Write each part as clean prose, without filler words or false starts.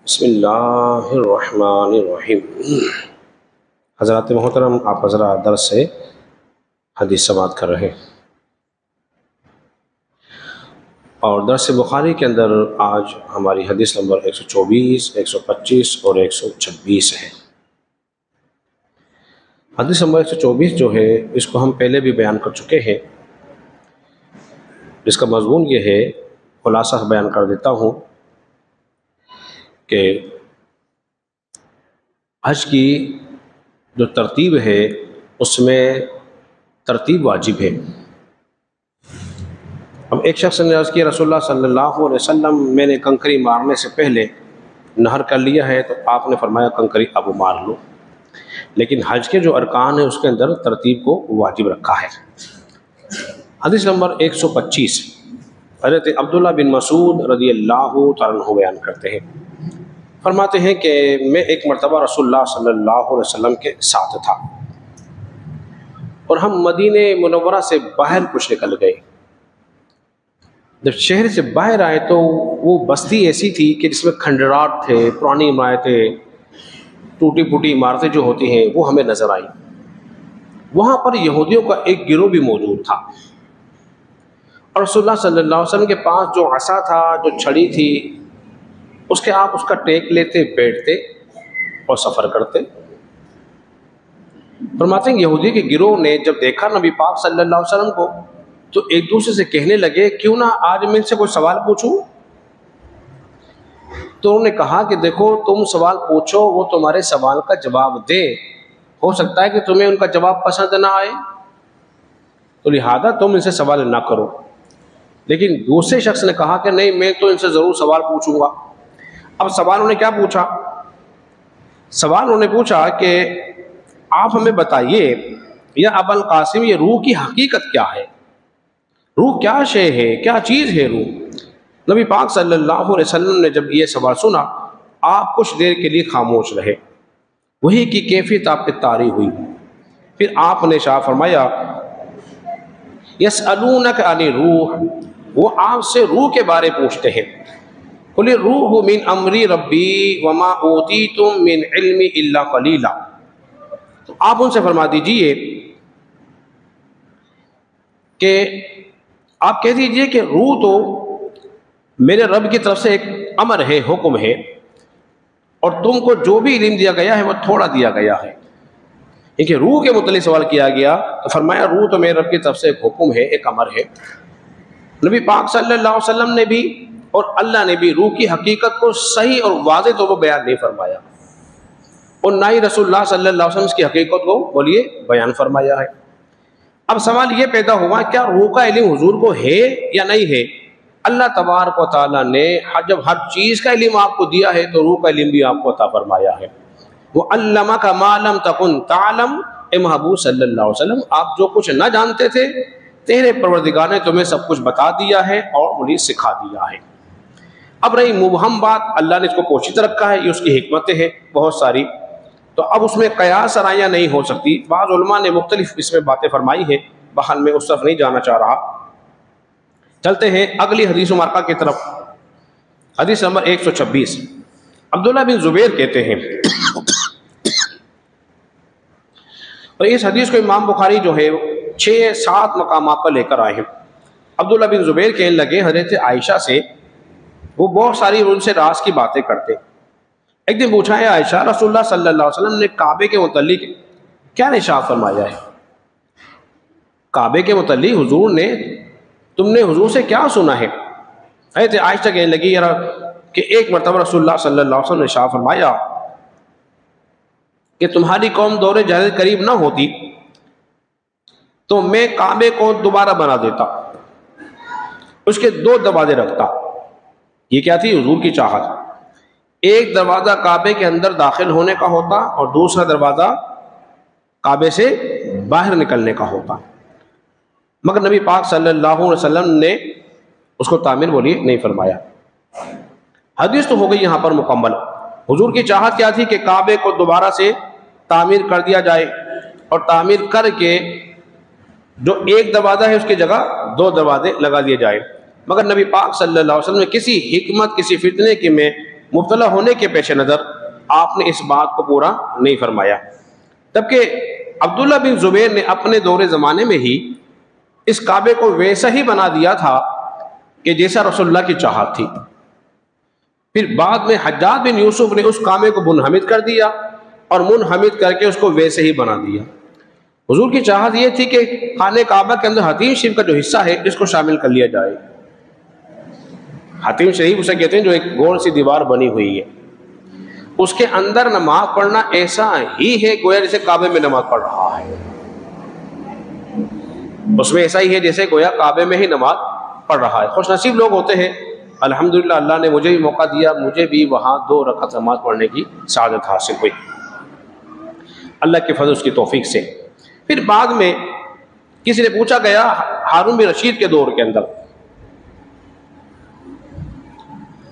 بسم اللہ الرحمن الرحیم۔ حضرات محترم، آپ حضرات درس سے حدیث سماعت کر رہے ہیں اور درس بخاری کے اندر آج ہماری حدیث نمبر 124، 125 اور 126 ہے۔ حدیث نمبر 124 جو ہے اس کو ہم پہلے بھی بیان کر چکے ہیں، جس کا مضمون یہ ہے، خلاصہ بیان کر دیتا ہوں کہ حج کی جو ترتیب ہے اس میں ترتیب واجب ہے۔ اب ایک شخص نے عرض کیا، رسول اللہ صلی اللہ علیہ وسلم میں نے کنکری مارنے سے پہلے نہر کر لیا ہے، تو آپ نے فرمایا کنکری اب مار لو، لیکن حج کے جو ارکان ہیں اس کے اندر ترتیب کو واجب رکھا ہے۔ حدیث نمبر 125، حضرت عبداللہ بن مسعود رضی اللہ تعالیٰ عنہ بیان کرتے ہیں، فرماتے ہیں کہ میں ایک مرتبہ رسول اللہ صلی اللہ علیہ وسلم کے ساتھ تھا اور ہم مدینہ منورہ سے باہر کچھ نکل گئے۔ جب شہر سے باہر آئے تو وہ بستی ایسی تھی کہ جس میں کھنڈرات تھے، پرانی عمارتیں، ٹوٹی پھوٹی عمارتیں جو ہوتی ہیں وہ ہمیں نظر آئی۔ وہاں پر یہودیوں کا ایک گروہ بھی موجود تھا اور رسول اللہ صلی اللہ علیہ وسلم کے پاس جو عصا تھا، جو چھڑی تھی، اس کے آپ اس کا ٹیک لیتے، بیٹھتے اور سفر کرتے۔ فرماتے ہیں یہودی کے گروہ نے جب دیکھا نبی پاک صلی اللہ علیہ وسلم کو تو ایک دوسرے سے کہنے لگے، کیوں نہ آج میں ان سے کوئی سوال پوچھوں؟ تو انہوں نے کہا کہ دیکھو، تم سوال پوچھو، وہ تمہارے سوال کا جواب دے، ہو سکتا ہے کہ تمہیں ان کا جواب پسند نہ آئے، تو لہذا تم ان سے سوال نہ کرو۔ لیکن دوسرے شخص نے کہا کہ نہیں، میں تو ان سے ضرور سوال پوچھوں گا۔ اب سوال انہوں نے کیا پوچھا؟ سوال انہوں نے پوچھا کہ آپ ہمیں بتائیے یا ابا القاسم، یہ روح کی حقیقت کیا ہے؟ روح کیا شے ہے، کیا چیز ہے روح؟ نبی پاک صلی اللہ علیہ وسلم نے جب یہ سوال سنا، آپ کچھ دیر کے لیے خاموش رہے، وہی کی کیفیت آپ کی طاری ہوئی۔ پھر آپ نے ارشاد فرمایا، یسألونک عن الروح، وہ آپ سے روح کے بارے پوچھتے ہیں، قل الروح من امر ربی وما اوتیتم من علم الا قلیلا، تو آپ ان سے فرما دیجئے کہ آپ کہہ دیجئے کہ روح تو میرے رب کی طرف سے ایک امر ہے، حکم ہے، اور تم کو جو بھی علم دیا گیا ہے وہ تھوڑا دیا گیا ہے۔ کیونکہ روح کے متعلق سوال کیا گیا تو فرمایا روح تو میرے رب کی طرف سے ایک حکم ہے، ایک امر ہے۔ نبی پاک صلی اللہ علیہ وسلم نے بھی اور اللہ نے بھی روح کی حقیقت کو صحیح اور واضح طور پر بیان نہیں فرمایا، اور نہ ہی رسول اللہ صلی اللہ علیہ وسلم اس کی حقیقت کو بولیے بیان فرمایا ہے۔ اب سوال یہ پیدا ہوا، کیا روح کا علم حضور کو ہے یا نہیں ہے؟ اللہ تبارک و تعالیٰ نے جب ہر چیز کا علم آپ کو دیا ہے تو روح کا علم بھی آپ کو عطا فرمایا ہے۔ وَعَلَّمَكَ مَا لَمْ تَكُنْ تَعْلَمْ، اے محبوب صلی اللہ علیہ وسلم، آپ جو کچھ نہ جانتے تھے تیرے پروردگار نے تمہیں سب کچھ بتا دیا ہے اور انہیں سکھا دیا ہے۔ اب رہی مبہم بات، اللہ نے اس کو پوشیدہ رکھا ہے، یہ اس کی حکمتیں ہیں بہت ساری، تو اب اس میں قیاس آرائیاں نہیں ہو سکتی۔ بعض علماء نے مختلف اس میں باتیں فرمائی ہیں، بہرحال میں اس طرف نہیں جانا چاہ رہا۔ چلتے ہیں اگلی حدیث مبارکہ کی طرف۔ حدیث نمبر 126، عبداللہ بن زبیر کہتے ہیں، اور اس حدیث کو امام بخاری جو ہے 6-7 مقامات پر لے کر آئے ہیں۔ عبداللہ بن زبیر کہنے لگے حضرت عائشہ سے، وہ بہت ساری ان سے راز کی باتیں کرتے۔ ایک دن پوچھا، ہے عائشہ، رسول اللہ صلی اللہ علیہ وسلم نے کعبے کے متعلق کیا ارشاد فرمایا ہے؟ کعبے کے متعلق حضور نے، تم نے حضور سے کیا سنا ہے؟ حضرت عائشہ کہنے لگی یار کہ ایک مرتبہ رسول اللہ صلی اللہ علیہ وسلم نے ارشاد فرمایا کہ تمہاری قوم دور جاہلیت قریب نہ ہوتی تو میں کعبے کو دوبارہ بنا دیتا، اس کے 2 دروازے رکھتا۔ یہ کیا تھی؟ حضور کی چاہت۔ ایک دروازہ کعبے کے اندر داخل ہونے کا ہوتا اور دوسرا دروازہ کعبے سے باہر نکلنے کا ہوتا، مگر نبی پاک صلی اللہ علیہ وسلم نے اس کو تعمیر بولی نہیں فرمایا۔ حدیث تو ہو گئی یہاں پر مکمل۔ حضور کی چاہت کیا تھی کہ کعبے کو دوبارہ سے تعمیر کر دیا جائے، اور تعمیر کر کے جو ایک دروازہ ہے اس کی جگہ 2 دروازے لگا دیے جائے، مگر نبی پاک صلی اللہ علیہ وسلم نے کسی حکمت، کسی فتنے کے میں مبتلا ہونے کے پیش نظر آپ نے اس بات کو پورا نہیں فرمایا، جبکہ عبداللہ بن زبیر نے اپنے دور زمانے میں ہی اس کعبے کو ویسا ہی بنا دیا تھا کہ جیسا رسول اللہ کی چاہت تھی۔ پھر بعد میں حجاج بن یوسف نے اس کعبے کو منہمد کر دیا اور منہمد کر کے اس کو ویسے ہی بنا دیا۔ حضور کی چاہت یہ تھی کہ خانہ کعبہ کے اندر حتیم شریف کا جو حصہ ہے اس کو شامل کر لیا جائے۔ حتیم شریف اسے کہتے ہیں جو ایک گول سی دیوار بنی ہوئی ہے، اس کے اندر نماز پڑھنا ایسا ہی ہے گویا جیسے کعبے میں نماز پڑھ رہا ہے، اس میں ایسا ہی ہے جیسے گویا کعبے میں ہی نماز پڑھ رہا ہے۔ خوش نصیب لوگ ہوتے ہیں، الحمدللہ اللہ نے مجھے بھی موقع دیا، مجھے بھی وہاں 2 رکعت نماز پڑھنے کی سعادت حاصل ہوئی اللہ کے فضل اس کی توفیق سے۔ پھر بعد میں کسی نے پوچھا گیا ہارون بن رشید کے دور کے اندر،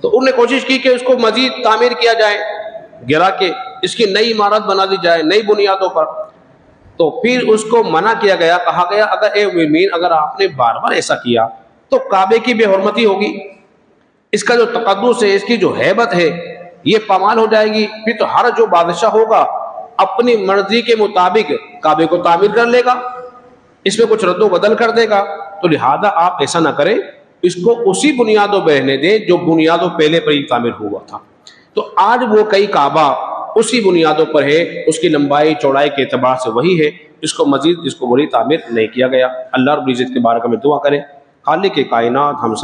تو انہوں نے کوشش کی کہ اس کو مزید تعمیر کیا جائے، گرا کے اس کی نئی عمارت بنا دی جائے نئی بنیادوں پر، تو پھر اس کو منع کیا گیا، کہا گیا اگر اے مومنین اگر آپ نے بار بار ایسا کیا تو کعبے کی بے حرمتی ہوگی، اس کا جو تقدس ہے، اس کی جو ہیبت ہے یہ پامال ہو جائے گی، پھر تو ہر جو بادشاہ ہوگا اپنی مرضی کے مطابق کعبے کو تعمیر کر لے گا، اس میں کچھ رد و بدل کر دے گا، تو لہذا آپ ایسا نہ کریں، اس کو اسی بنیادوں پہ رہنے دیں جو بنیادوں پہلے پر ہی تعمیر ہوا تھا۔ تو آج وہ کئی کعبہ اسی بنیادوں پر ہے، اس کی لمبائی چوڑائی کے اعتبار سے وہی ہے، اس کو مزید اس کو بڑی تعمیر نہیں کیا گیا۔ اللہ رب العزت کے بارے میں دعا کریں، خالق کائنات ہم سب